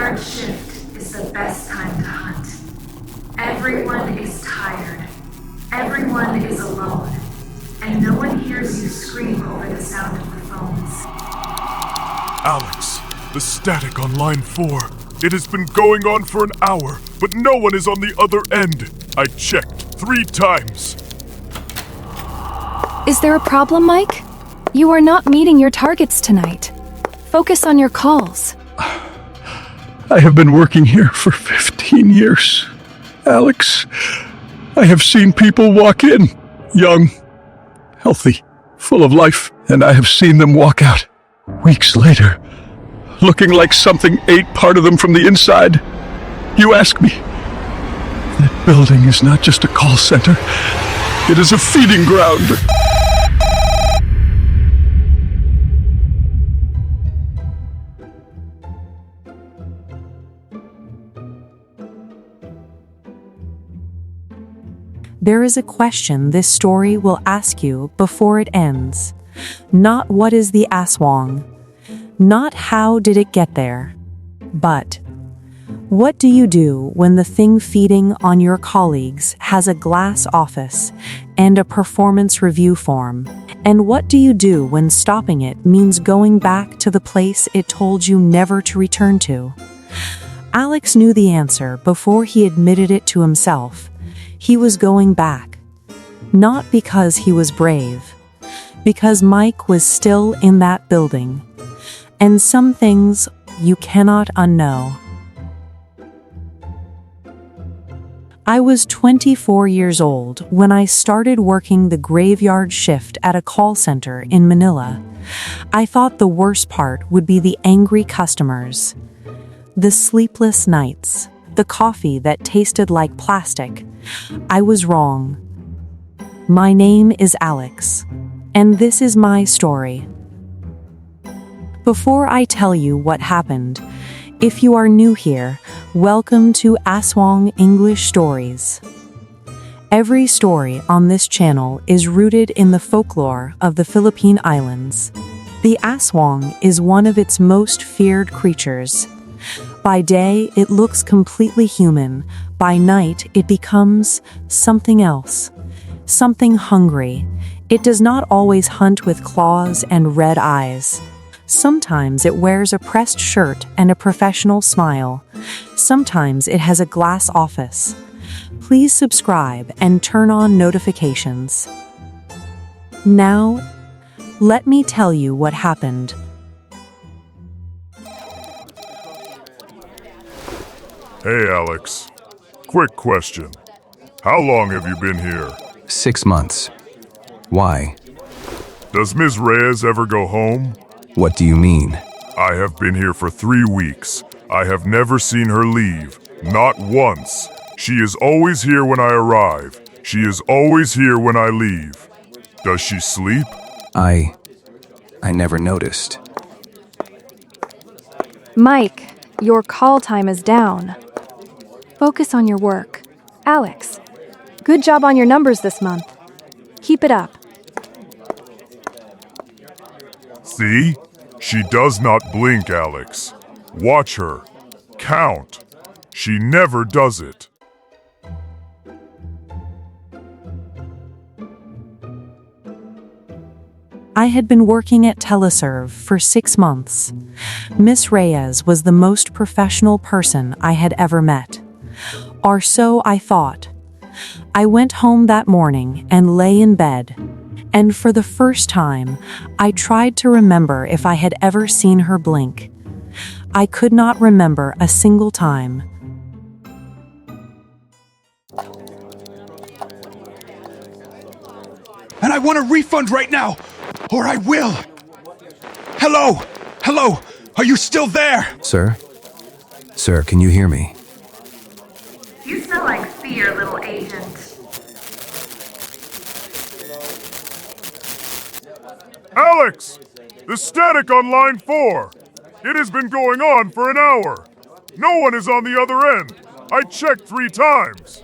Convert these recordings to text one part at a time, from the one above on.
graveyard shift is the best time to hunt. Everyone is tired. Everyone is alone. And no one hears you scream over the sound of the phones. Alex, the static on line 4. It has been going on for an hour, but no one is on the other end. I checked 3 times. Is there a problem, Mike? You are not meeting your targets tonight. Focus on your calls. I have been working here for 15 years. Alex, I have seen people walk in, young, healthy, full of life, and I have seen them walk out weeks later, looking like something ate part of them from the inside. You ask me, that building is not just a call center, it is a feeding ground. There is a question this story will ask you before it ends. Not what is the Aswang, not how did it get there, but what do you do when the thing feeding on your colleagues has a glass office and a performance review form? And what do you do when stopping it means going back to the place it told you never to return to? Alex knew the answer before he admitted it to himself. He was going back, not because he was brave, because Mike was still in that building, and some things you cannot unknow. I was 24 years old when I started working the graveyard shift at a call center in Manila. I thought the worst part would be the angry customers, the sleepless nights, the coffee that tasted like plastic. I was wrong. My name is Alex, and this is my story. Before I tell you what happened, if you are new here, welcome to Aswang English Stories. Every story on this channel is rooted in the folklore of the Philippine Islands. The Aswang is one of its most feared creatures. By day, it looks completely human. By night, it becomes something else, something hungry. It does not always hunt with claws and red eyes. Sometimes it wears a pressed shirt and a professional smile. Sometimes it has a glass office. Please subscribe and turn on notifications. Now, let me tell you what happened. Hey, Alex. Quick question. How long have you been here? 6 months. Why? Does Ms. Reyes ever go home? What do you mean? I have been here for 3 weeks. I have never seen her leave. Not once. She is always here when I arrive. She is always here when I leave. Does she sleep? I never noticed. Mike, your call time is down. Focus on your work. Alex, good job on your numbers this month. Keep it up. See? She does not blink, Alex. Watch her. Count. She never does it. I had been working at TeleServe for 6 months. Miss Reyes was the most professional person I had ever met. Or so I thought. I went home that morning and lay in bed, and for the first time, I tried to remember if I had ever seen her blink. I could not remember a single time. And I want a refund right now, or I will. Hello? Hello? Are you still there? Sir? Sir, can you hear me? You sound like fear, little agent. Alex! The static on line 4! It has been going on for an hour. No one is on the other end. I checked 3 times.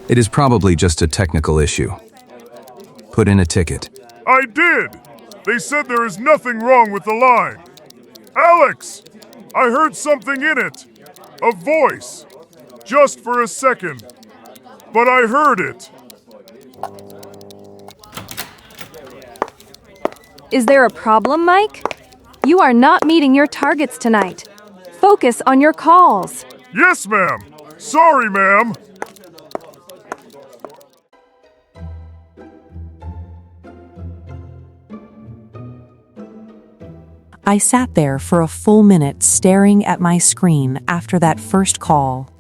It is probably just a technical issue. Put in a ticket. I did. They said there is nothing wrong with the line. Alex! I heard something in it. A voice! Just for a second. But I heard it. Is there a problem, Mike? You are not meeting your targets tonight. Focus on your calls. Yes, ma'am. Sorry, ma'am. I sat there for a full minute staring at my screen after that first call.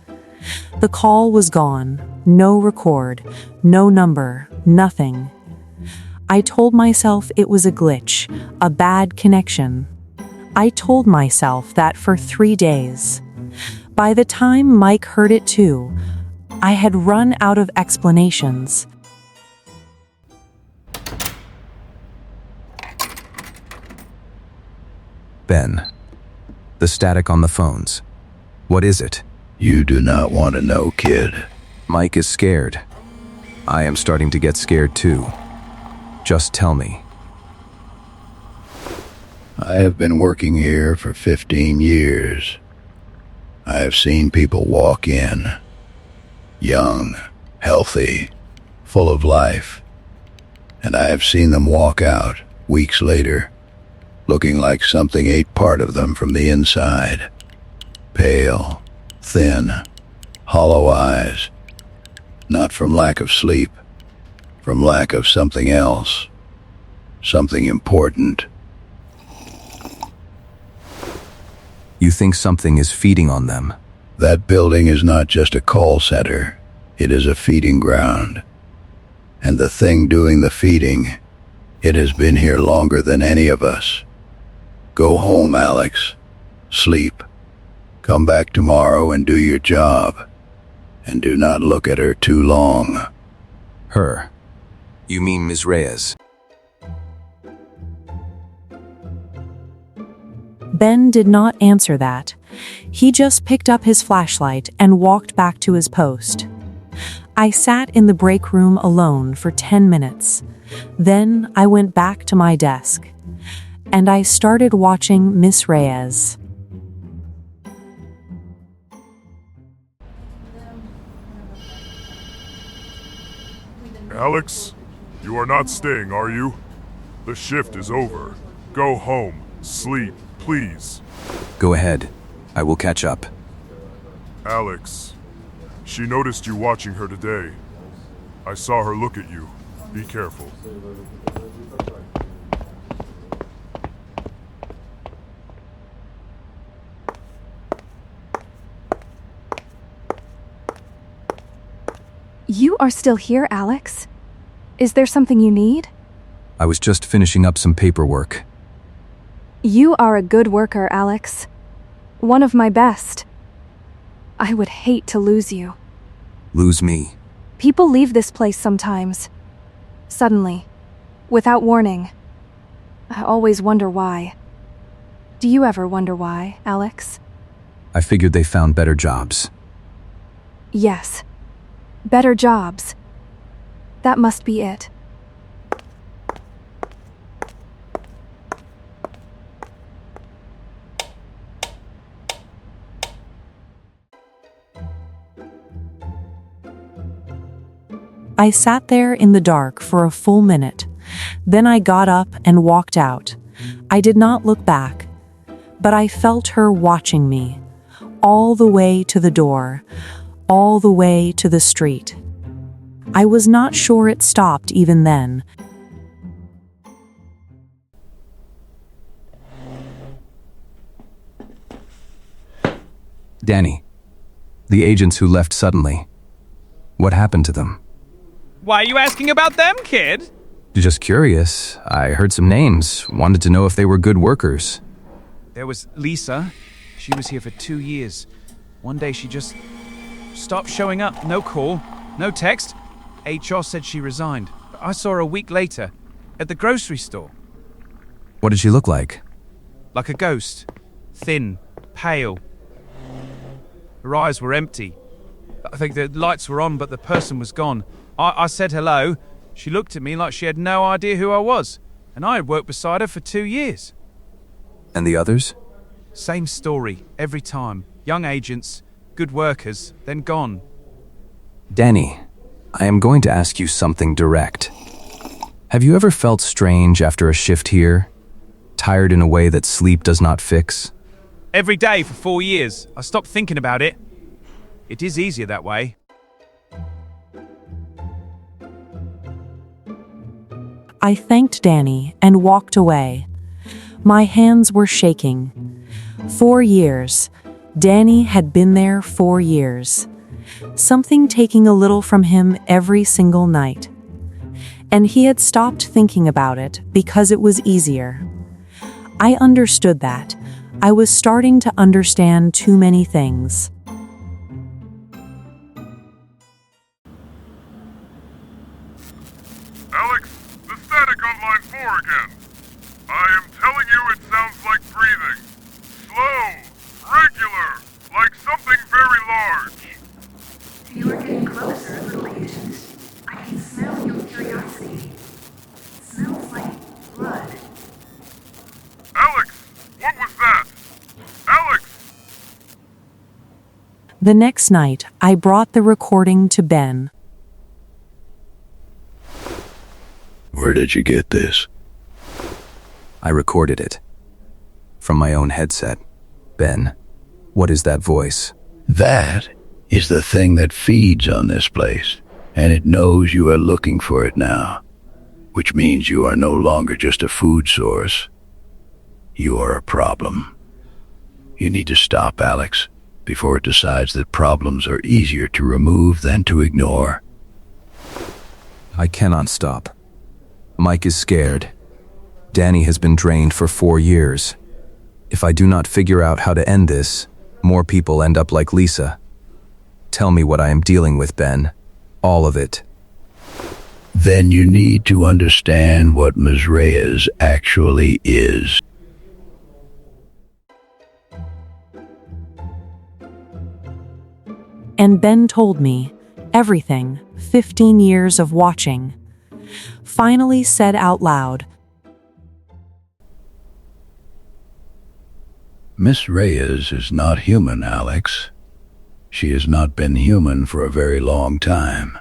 The call was gone. No record, no number, nothing. I told myself it was a glitch, a bad connection. I told myself that for 3 days. By the time Mike heard it too, I had run out of explanations. Ben, the static on the phones. What is it? You do not want to know, kid. Mike is scared. I am starting to get scared too. Just tell me. I have been working here for 15 years. I have seen people walk in, young, healthy, full of life, and I have seen them walk out weeks later, looking like something ate part of them from the inside. Pale, thin, hollow eyes. Not from lack of sleep, from lack of something else, something important. You think something is feeding on them? That building is not just a call center, it is a feeding ground. And the thing doing the feeding, it has been here longer than any of us. Go home, Alex. Sleep. Come back tomorrow and do your job. And do not look at her too long. Her. You mean Ms. Reyes? Ben did not answer that. He just picked up his flashlight and walked back to his post. I sat in the break room alone for 10 minutes. Then I went back to my desk. And I started watching Miss Reyes. Alex, you are not staying, are you? The shift is over. Go home. Sleep, please. Go ahead. I will catch up. Alex, she noticed you watching her today. I saw her look at you. Be careful. You are still here, Alex? Is there something you need? I was just finishing up some paperwork. You are a good worker, Alex. One of my best. I would hate to lose you. Lose me. People leave this place sometimes. Suddenly. Without warning. I always wonder why. Do you ever wonder why, Alex? I figured they found better jobs. Yes. Better jobs. That must be it. I sat there in the dark for a full minute. Then I got up and walked out. I did not look back, but I felt her watching me, all the way to the door, all the way to the street. I was not sure it stopped even then. Danny, the agents who left suddenly. What happened to them? Why are you asking about them, kid? Just curious. I heard some names. Wanted to know if they were good workers. There was Lisa. She was here for 2 years. One day she just stopped showing up. No call, no text. HR said she resigned. I saw her a week later at the grocery store. What did she look like? Like a ghost. Thin, pale. Her eyes were empty. I think the lights were on, but the person was gone. I said hello. She looked at me like she had no idea who I was. And I had worked beside her for 2 years. And the others? Same story, every time. Young agents, good workers, then gone. Danny, I am going to ask you something direct. Have you ever felt strange after a shift here? Tired in a way that sleep does not fix? Every day for 4 years. I stopped thinking about it. It is easier that way. I thanked Danny and walked away. My hands were shaking. 4 years. Danny had been there 4 years. Something taking a little from him every single night. And he had stopped thinking about it because it was easier. I understood that. I was starting to understand too many things. Alex, the static on line 4 again. I am telling you it sounds like breathing. Slow, regular, like something very large. You are getting closer, little agent. I can smell your curiosity. It smells like blood. Alex, what was that? Alex! The next night, I brought the recording to Ben. Where did you get this? I recorded it. From my own headset. Ben, what is that voice? That is the thing that feeds on this place, and it knows you are looking for it now, which means you are no longer just a food source. You are a problem. You need to stop, Alex, before it decides that problems are easier to remove than to ignore. I cannot stop. Mike is scared. Danny has been drained for 4 years. If I do not figure out how to end this, more people end up like Lisa. Tell me what I am dealing with, Ben. All of it. Then you need to understand what Ms. Reyes actually is. And Ben told me everything, 15 years of watching. Finally said out loud, Miss Reyes is not human, Alex. She has not been human for a very long time.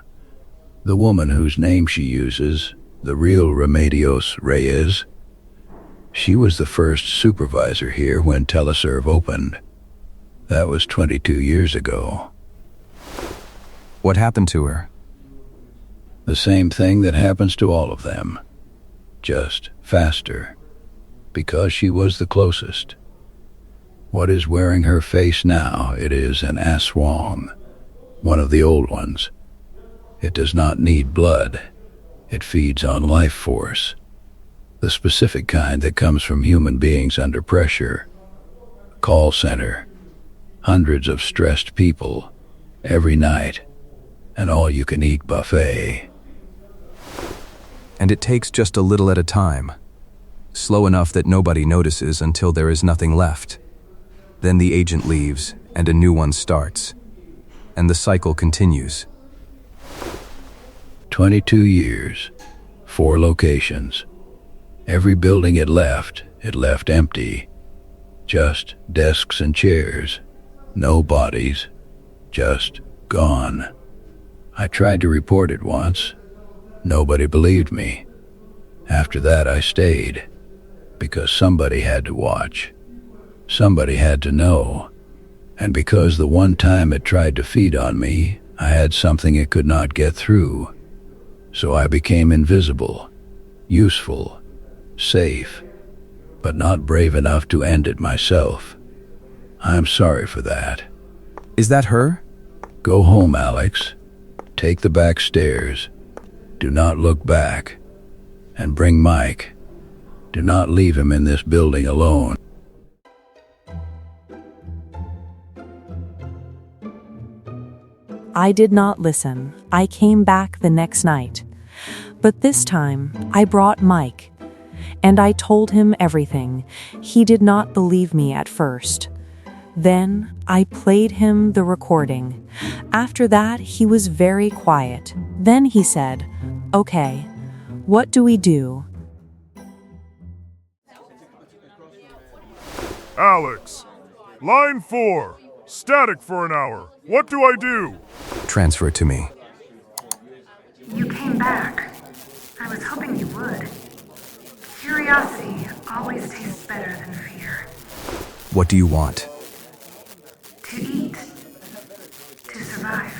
The woman whose name she uses, the real Remedios Reyes, she was the first supervisor here when TeleServe opened. That was 22 years ago. What happened to her? The same thing that happens to all of them. Just faster. Because she was the closest. What is wearing her face now? It is an Aswang, one of the old ones. It does not need blood. It feeds on life force. The specific kind that comes from human beings under pressure. Call center. Hundreds of stressed people. Every night. An all-you-can-eat buffet. And it takes just a little at a time. Slow enough that nobody notices until there is nothing left. Then the agent leaves, and a new one starts. And the cycle continues. 22 years. 4 locations. Every building it left empty. Just desks and chairs. No bodies. Just gone. I tried to report it once. Nobody believed me. After that, I stayed. Because somebody had to watch. Somebody had to know. And because the one time it tried to feed on me, I had something it could not get through. So I became invisible, useful, safe, but not brave enough to end it myself. I'm sorry for that. Is that her? Go home, Alex. Take the back stairs. Do not look back. And bring Mike. Do not leave him in this building alone. I did not listen. I came back the next night. But this time, I brought Mike. And I told him everything. He did not believe me at first. Then I played him the recording. After that, he was very quiet. Then he said, "Okay, what do we do?" Alex, line 4. Static for an hour. What do I do? Transfer it to me. You came back. I was hoping you would. Curiosity always tastes better than fear. What do you want? To eat. To survive.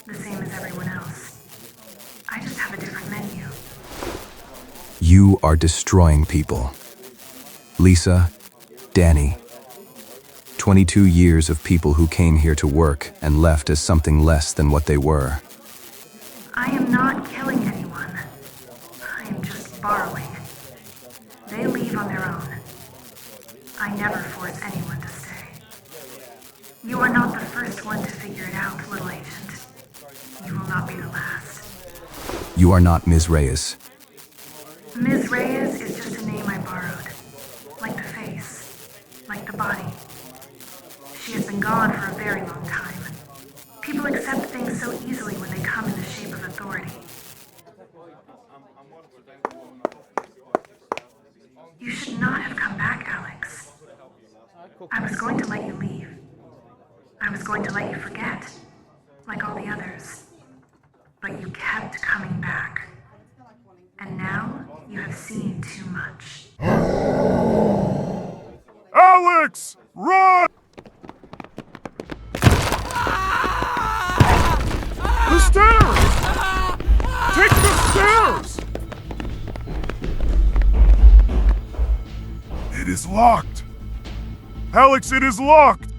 The same as everyone else. I just have a different menu. You are destroying people. Lisa, Danny. 22 years of people who came here to work and left as something less than what they were. I am not killing anyone. I am just borrowing. They leave on their own. I never force anyone to stay. You are not the first one to figure it out, little agent. You will not be the last. You are not Ms. Reyes. Ms. Reyes is just a name I borrowed. Like the face. Like the body. She has been gone for a very long time. People accept things so easily when they come in the shape of authority. You should not have come back, Alex. I was going to let you leave. I was going to let you forget, like all the others. But you kept coming back. And now you have seen too much. Alex! Run! The stairs! Take the stairs! It is locked. Alex, it is locked.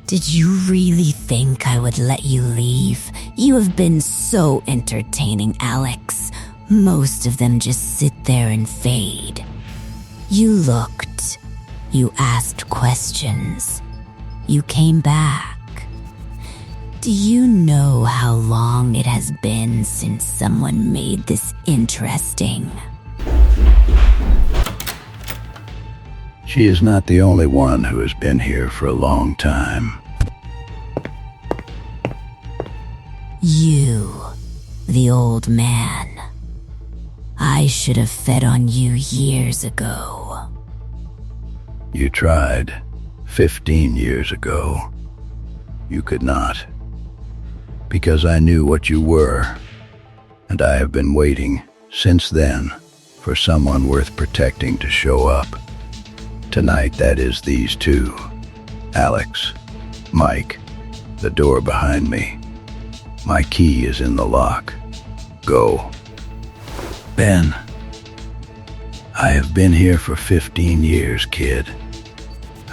Did you really think I would let you leave? You have been so entertaining, Alex. Most of them just sit there and fade. You looked. You asked questions. You came back. Do you know how long it has been since someone made this interesting? She is not the only one who has been here for a long time. You, the old man. I should have fed on you years ago. You tried 15 years ago. You could not. Because I knew what you were, and I have been waiting since then for someone worth protecting to show up. Tonight, that is these two. Alex, Mike, the door behind me. My key is in the lock. Go. Ben, I have been here for 15 years, kid.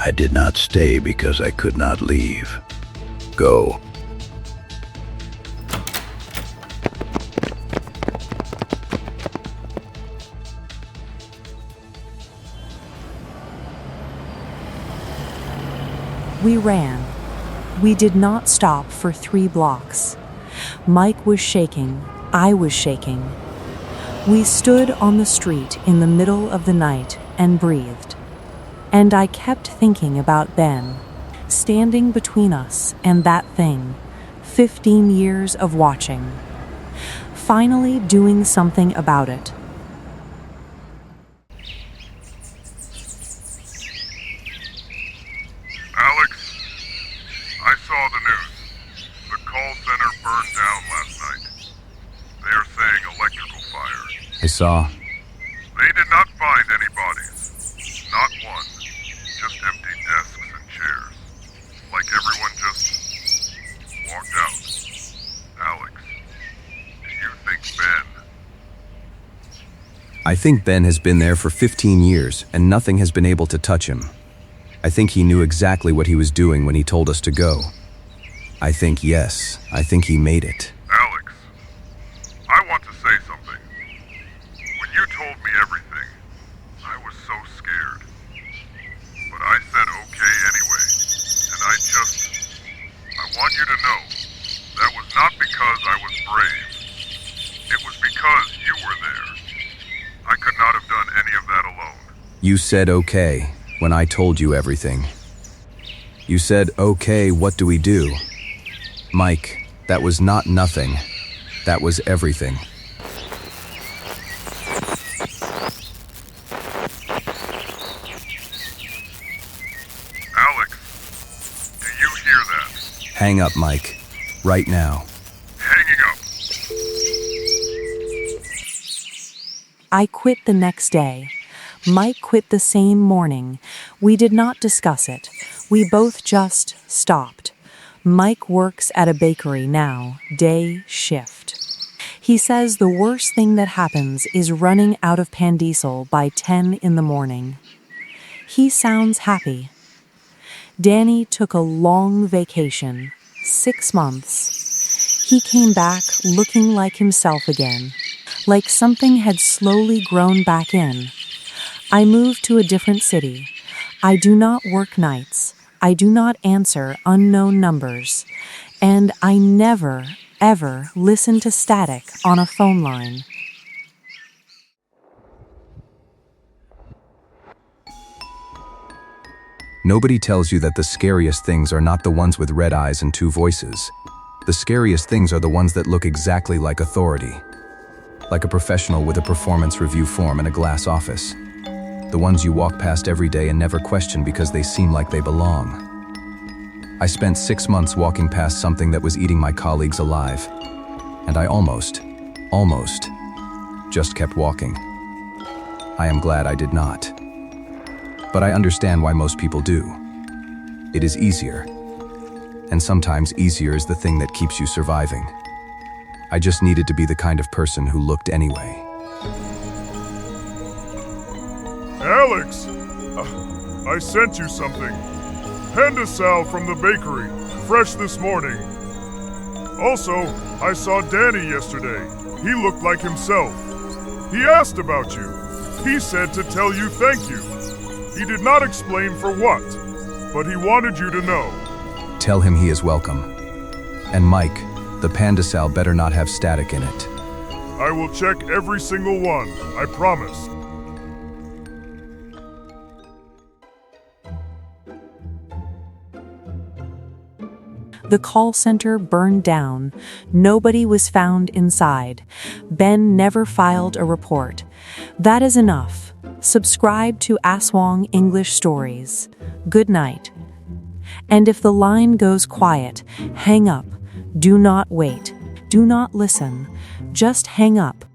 I did not stay because I could not leave. Go. We ran. We did not stop for 3 blocks. Mike was shaking. I was shaking. We stood on the street in the middle of the night and breathed. And I kept thinking about Ben, standing between us and that thing, 15 years of watching. Finally doing something about it. Alex, I saw the news. The call center burned down last night. They are saying electrical fire. I saw. They did not find any bodies. Not one. Just empty desks and chairs. Like everyone just walked out. Alex, do you think Ben? I think Ben has been there for 15 years and nothing has been able to touch him. I think he knew exactly what he was doing when he told us to go. I think he made it. Alex, I want to say something. When you told me everything, I was so scared. But I said okay anyway, and I want you to know, that was not because I was brave. It was because you were there. I could not have done any of that alone. You said okay when I told you everything. You said, okay, what do we do? Mike, that was not nothing. That was everything. Alex, do you Hang up, Mike. Right now. Hanging up. I quit the next day. Mike quit the same morning. We did not discuss it. We both just stopped. Mike works at a bakery now, day shift. He says the worst thing that happens is running out of pan diesel by 10 in the morning. He sounds happy. Danny took a long vacation, 6 months. He came back looking like himself again, like something had slowly grown back in. I moved to a different city. I do not work nights. I do not answer unknown numbers. And I never, ever listen to static on a phone line. Nobody tells you that the scariest things are not the ones with red eyes and 2 voices. The scariest things are the ones that look exactly like authority. Like a professional with a performance review form in a glass office. The ones you walk past every day and never question because they seem like they belong. I spent 6 months walking past something that was eating my colleagues alive. And I almost, just kept walking. I am glad I did not. But I understand why most people do. It is easier. And sometimes easier is the thing that keeps you surviving. I just needed to be the kind of person who looked anyway. Alex! I sent you something. Pandesal from the bakery, fresh this morning. Also, I saw Danny yesterday. He looked like himself. He asked about you. He said to tell you thank you. He did not explain for what, but he wanted you to know. Tell him he is welcome. And Mike, the Pandesal better not have static in it. I will check every single one, I promise. The call center burned down. Nobody was found inside. Ben never filed a report. That is enough. Subscribe to Aswang English Stories. Good night. And if the line goes quiet, hang up. Do not wait. Do not listen. Just hang up.